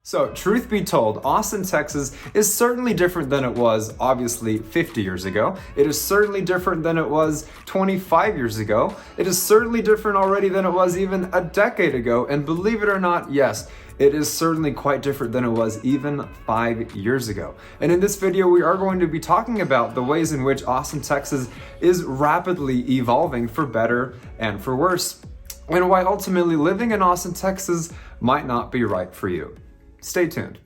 So, truth be told, Austin, Texas is certainly different than it was, obviously, 50 years ago. It is certainly different than it was 25 years ago. It is certainly different already than it was even a decade ago. And believe it or not, yes, it is certainly quite different than it was even 5 years ago. And in this video, we are going to be talking about the ways in which Austin, Texas is rapidly evolving for better and for worse, and why ultimately living in Austin, Texas might not be right for you. Stay tuned.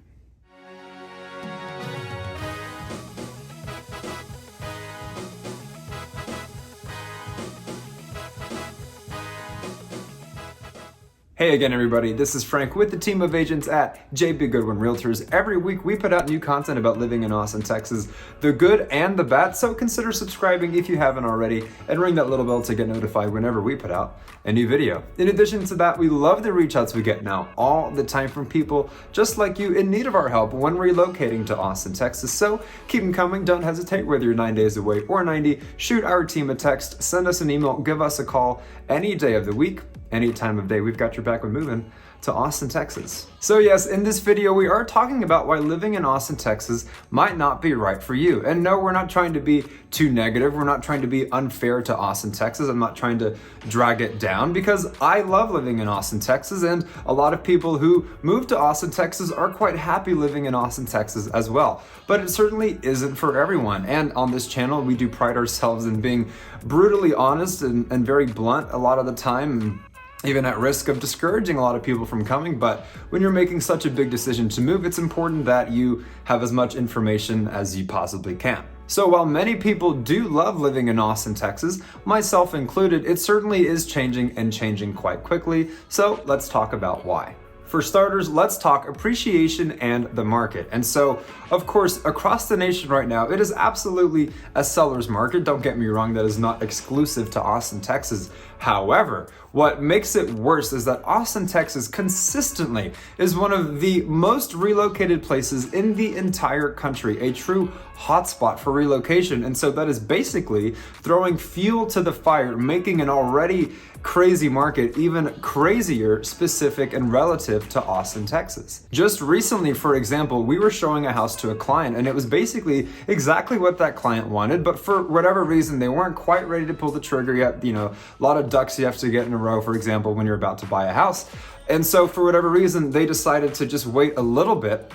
Hey again, everybody. This is Frank with the team of agents at JB Goodwin Realtors. Every week we put out new content about living in Austin, Texas, the good and the bad. So consider subscribing if you haven't already and ring that little bell to get notified whenever we put out a new video. In addition to that, we love the reach outs we get now all the time from people just like you in need of our help when relocating to Austin, Texas. So keep them coming. Don't hesitate, whether you're 9 days away or 90. Shoot our team a text, send us an email, give us a call any day of the week. Any time of day, we've got your back when moving to Austin, Texas. So yes, in this video, we are talking about why living in Austin, Texas might not be right for you. And no, we're not trying to be too negative. We're not trying to be unfair to Austin, Texas. I'm not trying to drag it down because I love living in Austin, Texas. And a lot of people who move to Austin, Texas are quite happy living in Austin, Texas as well. But it certainly isn't for everyone. And on this channel, we do pride ourselves in being brutally honest and very blunt a lot of the time, even at risk of discouraging a lot of people from coming. But when you're making such a big decision to move, it's important that you have as much information as you possibly can. So while many people do love living in Austin, Texas, myself included, it certainly is changing and changing quite quickly. So let's talk about why. For starters, let's talk appreciation and the market. And so, of course, across the nation right now, it is absolutely a seller's market. Don't get me wrong, that is not exclusive to Austin, Texas. However, what makes it worse is that Austin, Texas consistently is one of the most relocated places in the entire country, a true hotspot for relocation. And so that is basically throwing fuel to the fire, making an already crazy market even crazier, specific and relative to Austin, Texas. Just recently, for example, we were showing a house to a client and it was basically exactly what that client wanted, but for whatever reason, they weren't quite ready to pull the trigger yet. You know, a lot of ducks you have to get in a row, for example, when you're about to buy a house. And so for whatever reason, they decided to just wait a little bit.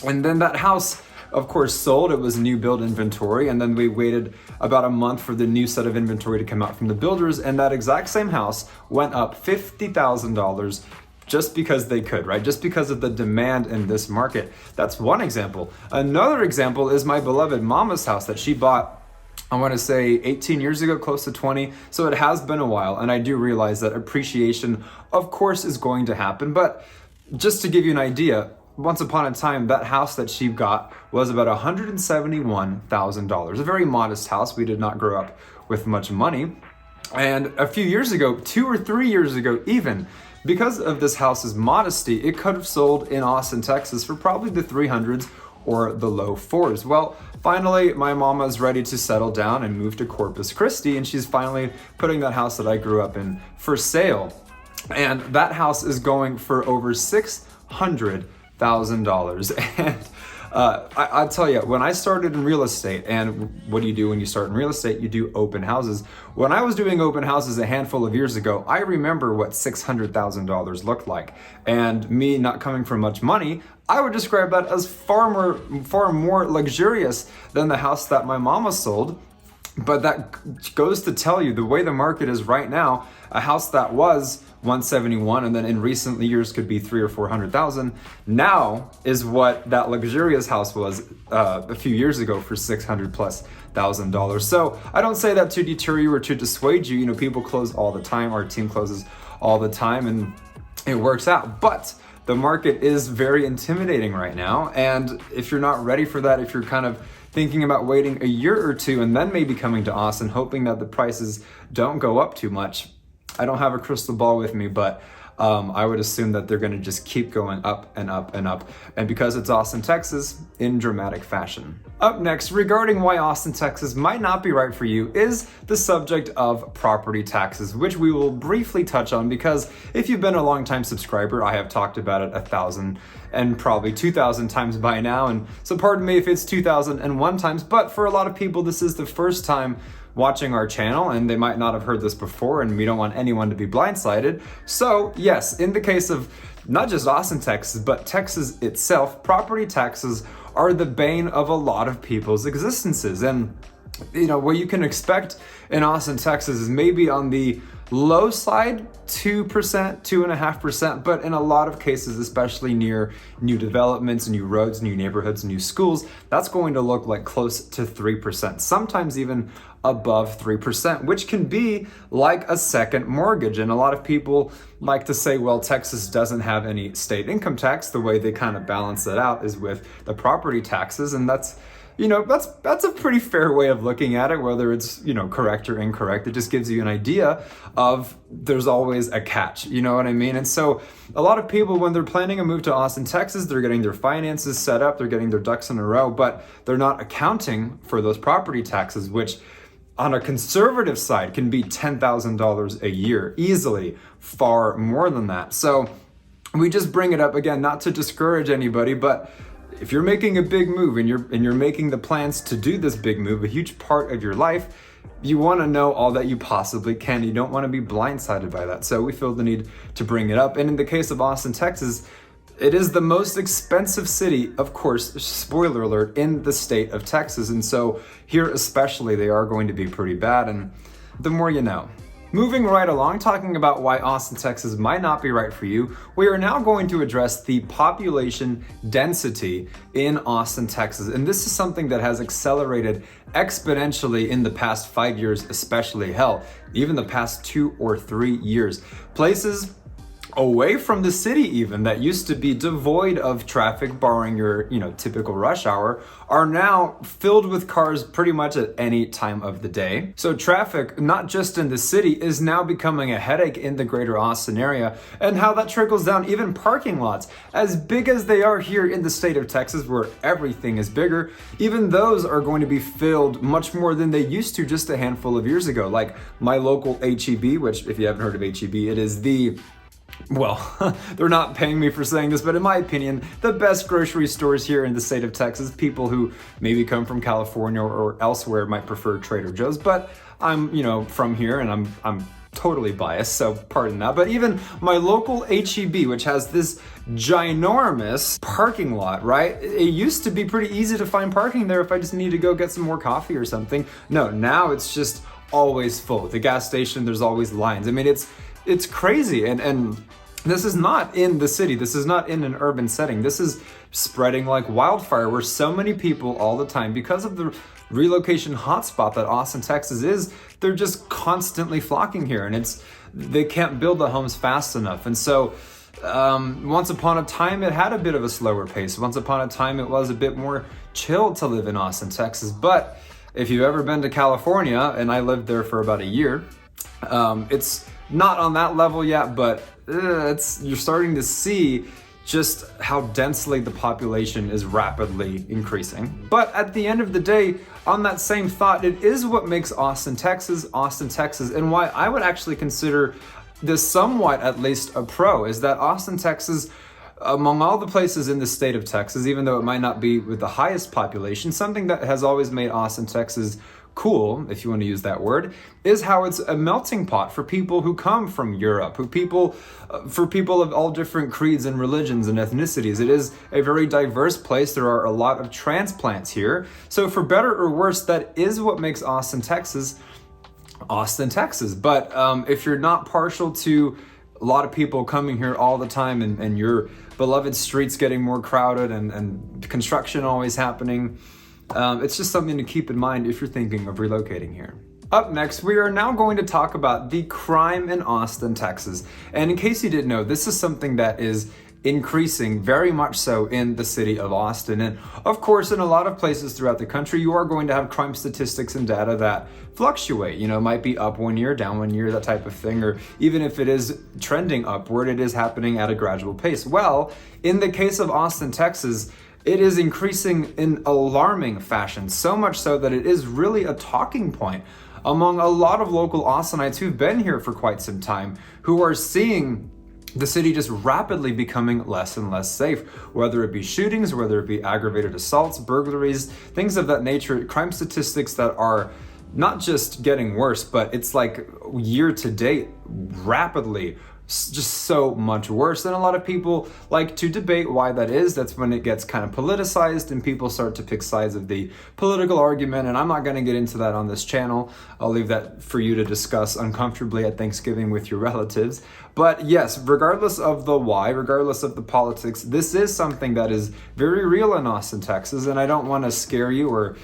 And then that house, of course, sold. It was new build inventory. And then we waited about a month for the new set of inventory to come out from the builders. And that exact same house went up $50,000 just because they could, right? Just because of the demand in this market. That's one example. Another example is my beloved mama's house that she bought, I want to say 18 years ago, close to 20. So it has been a while. And I do realize that appreciation, of course, is going to happen. But just to give you an idea, once upon a time, that house that she got was about $171,000. A very modest house. We did not grow up with much money. And a few years ago, 2 or 3 years ago even, because of this house's modesty, it could have sold in Austin, Texas for probably the 300s or the low 4s. Well, finally, my mama is ready to settle down and move to Corpus Christi, and she's finally putting that house that I grew up in for sale. And that house is going for over $600,000. And I'll tell you, when I started in real estate, and what do you do when you start in real estate? You do open houses. When I was doing open houses a handful of years ago, I remember what $600,000 looked like. And me not coming from much money, I would describe that as far more luxurious than the house that my mama sold. But that goes to tell you the way the market is right now. A house that was 171 and then in recent years could be 300,000 or 400,000 now is what that luxurious house was a few years ago for $600,000+. So I don't say that to deter you or to dissuade you. You know, people close all the time. Our team closes all the time and it works out. But the market is very intimidating right now. And if you're not ready for that, if you're kind of thinking about waiting a year or two and then maybe coming to Austin, hoping that the prices don't go up too much, I don't have a crystal ball with me, but I would assume that they're going to just keep going up and up and up. And because it's Austin, Texas, in dramatic fashion. Up next, regarding why Austin, Texas might not be right for you is the subject of property taxes, which we will briefly touch on because if you've been a long-time subscriber, I have talked about it 1,000 and probably 2,000 times by now. And so pardon me if it's 2,001 times, but for a lot of people, this is the first time watching our channel and they might not have heard this before, and we don't want anyone to be blindsided. So yes, in the case of not just Austin, Texas, but Texas itself, property taxes are the bane of a lot of people's existences. And you know, what you can expect in Austin, Texas is maybe on the low side, 2%, 2.5%, but in a lot of cases, especially near new developments, new roads, new neighborhoods, new schools, that's going to look like close to 3%, sometimes even above 3%, which can be like a second mortgage. And a lot of people like to say, well, Texas doesn't have any state income tax. The way they kind of balance that out is with the property taxes, and that's a pretty fair way of looking at it, whether it's, correct or incorrect. It just gives you an idea of there's always a catch, you know what I mean? And so a lot of people, when they're planning a move to Austin, Texas, they're getting their finances set up, they're getting their ducks in a row, but they're not accounting for those property taxes, which on a conservative side can be $10,000 a year, easily, far more than that. So we just bring it up again, not to discourage anybody, but if you're making a big move and you're making the plans to do this big move, a huge part of your life, you want to know all that you possibly can. You don't want to be blindsided by that. So we feel the need to bring it up. And in the case of Austin, Texas, it is the most expensive city, of course, spoiler alert, in the state of Texas. And so here especially, they are going to be pretty bad. And the more you know. Moving right along, talking about why Austin, Texas might not be right for you, we are now going to address the population density in Austin, Texas. And this is something that has accelerated exponentially in the past 5 years, especially, hell, even the past 2 or 3 years. Places away from the city even that used to be devoid of traffic, barring your typical rush hour, are now filled with cars pretty much at any time of the day. So traffic, not just in the city, is now becoming a headache in the greater Austin area, and how that trickles down even parking lots. As big as they are here in the state of Texas, where everything is bigger, even those are going to be filled much more than they used to just a handful of years ago. Like my local HEB, which if you haven't heard of HEB, it is well, they're not paying me for saying this, but in my opinion, the best grocery stores here in the state of Texas. People who maybe come from California or elsewhere might prefer Trader Joe's, but I'm, from here and I'm totally biased, so pardon that. But even my local HEB, which has this ginormous parking lot, right? It used to be pretty easy to find parking there if I just need to go get some more coffee or something. No, now it's just always full. The gas station, there's always lines. I mean, it's crazy, and this is not in the city. This is not in an urban setting. This is spreading like wildfire, where so many people all the time, because of the relocation hotspot that Austin, Texas is, they're just constantly flocking here, and they can't build the homes fast enough. And so once upon a time, it had a bit of a slower pace. Once upon a time, it was a bit more chill to live in Austin, Texas. But if you've ever been to California, and I lived there for about a year, it's not on that level yet, but you're starting to see just how densely the population is rapidly increasing. But at the end of the day, on that same thought, it is what makes Austin, Texas, and why I would actually consider this somewhat, at least, a pro, is that Austin, Texas, among all the places in the state of Texas, even though it might not be with the highest population, something that has always made Austin, Texas cool, if you want to use that word, is how it's a melting pot for people who come from Europe, for people of all different creeds and religions and ethnicities. It is a very diverse place. There are a lot of transplants here. So for better or worse, that is what makes Austin, Texas. But if you're not partial to a lot of people coming here all the time and your beloved streets getting more crowded and construction always happening, it's just something to keep in mind if you're thinking of relocating here. Up next, we are now going to talk about the crime in Austin, Texas. And in case you didn't know, this is something that is increasing very much so in the city of Austin. And of course, in a lot of places throughout the country, you are going to have crime statistics and data that fluctuate. You know, it might be up 1 year, down 1 year, that type of thing. Or even if it is trending upward, it is happening at a gradual pace. Well, in the case of Austin, Texas, it is increasing in alarming fashion, so much so that it is really a talking point among a lot of local Austinites who've been here for quite some time, who are seeing the city just rapidly becoming less and less safe, whether it be shootings, whether it be aggravated assaults, burglaries, things of that nature, crime statistics that are not just getting worse, but it's like year to date, rapidly, just so much worse. And a lot of people like to debate why that is. That's when it gets kind of politicized and people start to pick sides of the political argument. And I'm not going to get into that on this channel. I'll leave that for you to discuss uncomfortably at Thanksgiving with your relatives. But yes, regardless of the why, regardless of the politics, this is something that is very real in Austin, Texas. And I don't want to scare you or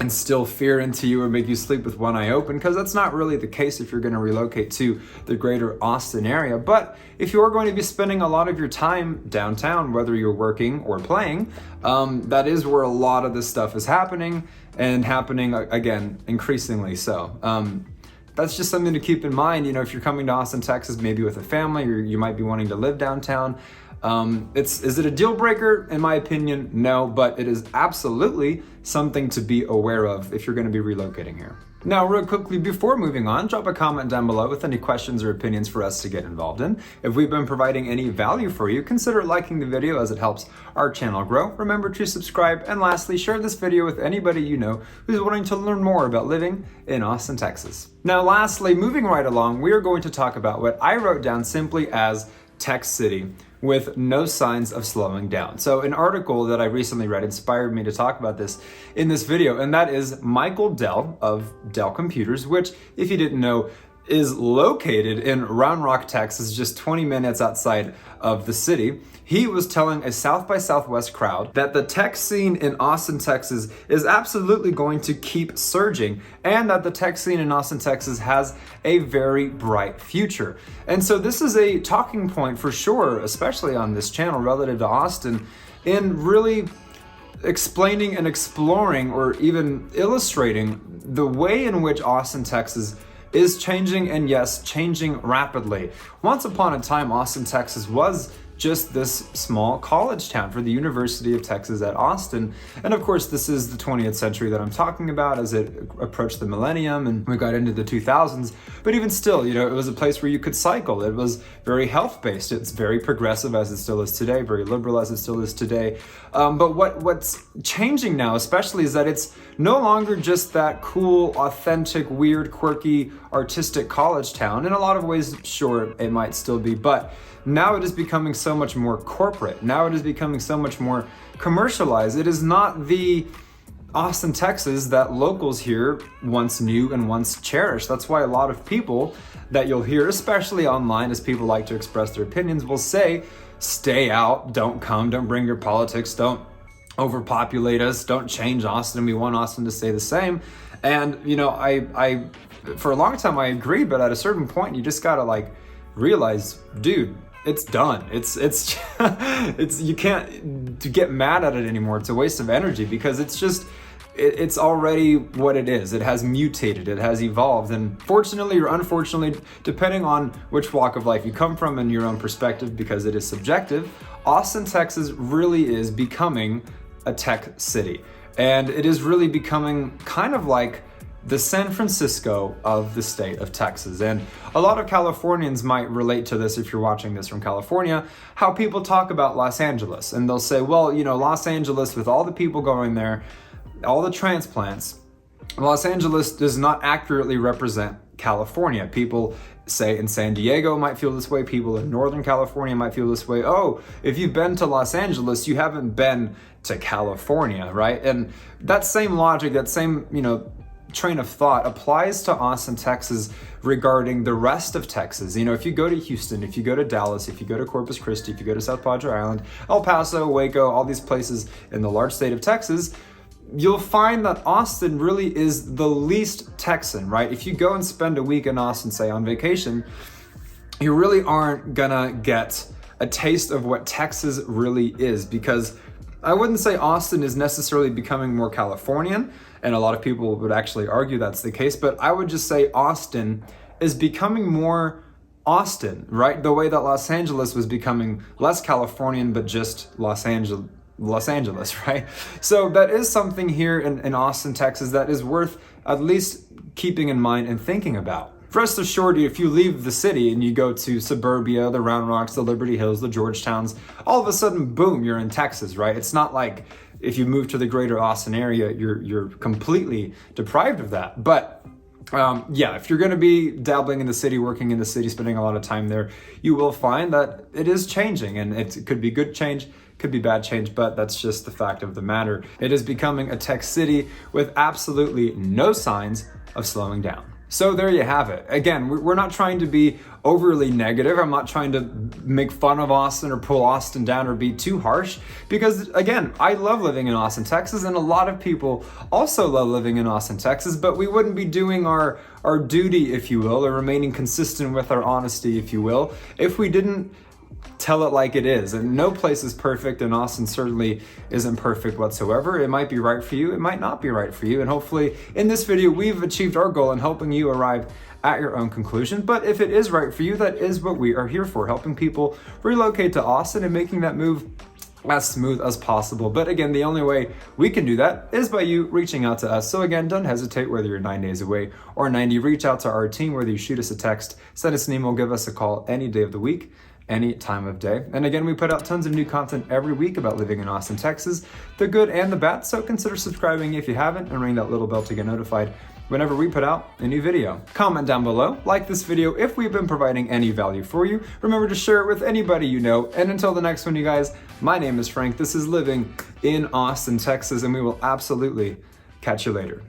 instill fear into you or make you sleep with one eye open, because that's not really the case if you're going to relocate to the greater Austin area. But if you're going to be spending a lot of your time downtown, whether you're working or playing, that is where a lot of this stuff is happening, and happening again increasingly so. That's just something to keep in mind. You know, if you're coming to Austin, Texas, maybe with a family, or you might be wanting to live downtown. Is it a deal breaker? In my opinion, no, but it is absolutely something to be aware of if you're going to be relocating here. Now, real quickly, before moving on, drop a comment down below with any questions or opinions for us to get involved in. If we've been providing any value for you, consider liking the video as it helps our channel grow. Remember to subscribe, and lastly, share this video with anybody you know who's wanting to learn more about living in Austin, Texas. Now, lastly, moving right along, we are going to talk about what I wrote down simply as Tech City, with no signs of slowing down. So an article that I recently read inspired me to talk about this in this video, and that is Michael Dell of Dell Computers, which, if you didn't know, is located in Round Rock, Texas, just 20 minutes outside of the city. He was telling a South by Southwest crowd that the tech scene in Austin, Texas is absolutely going to keep surging, and that the tech scene in Austin, Texas has a very bright future. And so this is a talking point for sure, especially on this channel relative to Austin, in really explaining and exploring or even illustrating the way in which Austin, Texas is changing, and yes, changing rapidly. Once upon a time, Austin, Texas was just this small college town for the University of Texas at Austin. And of course, this is the 20th century that I'm talking about as it approached the millennium and we got into the 2000s. But even still, you know, it was a place where you could cycle. It was very health-based. It's very progressive as it still is today, very liberal as it still is today. But what's changing now, especially, is that it's no longer just that cool, authentic, weird, quirky, artistic college town. In a lot of ways, sure, it might still be, but now it is becoming so much more corporate. Now it is becoming so much more commercialized. It is not the Austin, Texas that locals here once knew and once cherished. That's why a lot of people that you'll hear, especially online, as people like to express their opinions, will say, stay out, don't come, don't bring your politics, don't overpopulate us, don't change Austin, we want Austin to stay the same. And, you know, I for a long time I agree, but at a certain point you just gotta like realize, dude, it's done. It's you can't get mad at it anymore. It's a waste of energy, because it's already what it is. It has mutated, it has evolved, and fortunately or unfortunately, depending on which walk of life you come from and your own perspective, because it is subjective, Austin, Texas really is becoming a tech city. And it is really becoming kind of like the San Francisco of the state of Texas. And a lot of Californians might relate to this if you're watching this from California, how people talk about Los Angeles. And they'll say, well, you know, Los Angeles, with all the people going there, all the transplants, Los Angeles does not accurately represent California. People say in San Diego might feel this way, people in Northern California might feel this way. Oh, if you've been to Los Angeles, you haven't been to California, right? And that same logic, that same, you know, train of thought applies to Austin, Texas regarding the rest of Texas. You know, if you go to Houston, if you go to Dallas, if you go to Corpus Christi, if you go to South Padre Island, El Paso, Waco, all these places in the large state of Texas, you'll find that Austin really is the least Texan, right? If you go and spend a week in Austin, say on vacation, you really aren't gonna get a taste of what Texas really is, because I wouldn't say Austin is necessarily becoming more Californian, and a lot of people would actually argue that's the case, but I would just say Austin is becoming more Austin, right? The way that Los Angeles was becoming less Californian, but just Los Angeles, right? So that is something here in Austin, Texas, that is worth at least keeping in mind and thinking about. Rest assured, if you leave the city and you go to suburbia, the Round Rocks, the Liberty Hills, the Georgetowns, all of a sudden, boom, you're in Texas, right? It's not like if you move to the greater Austin area, you're completely deprived of that. But yeah, if you're going to be dabbling in the city, working in the city, spending a lot of time there, you will find that it is changing, and it could be good change, could be bad change, but that's just the fact of the matter. It is becoming a tech city with absolutely no signs of slowing down. So there you have it. Again, we're not trying to be overly negative. I'm not trying to make fun of Austin or pull Austin down or be too harsh, because again, I love living in Austin, Texas, and a lot of people also love living in Austin, Texas, but we wouldn't be doing our duty, if you will, or remaining consistent with our honesty, if you will, if we didn't tell it like it is. And no place is perfect, and Austin certainly isn't perfect whatsoever. It might be right for you, it might not be right for you, and hopefully in this video we've achieved our goal in helping you arrive at your own conclusion. But if it is right for you, that is what we are here for, helping people relocate to Austin and making that move as smooth as possible. But again, the only way we can do that is by you reaching out to us. So again, don't hesitate, whether you're 9 days away or 90, reach out to our team, whether you shoot us a text, send us an email, give us a call any day of the week, any time of day. And again, we put out tons of new content every week about living in Austin, Texas, the good and the bad. So consider subscribing if you haven't, and ring that little bell to get notified whenever we put out a new video. Comment down below, like this video if we've been providing any value for you. Remember to share it with anybody you know. And until the next one, you guys, my name is Frank. This is Living in Austin, Texas, and we will absolutely catch you later.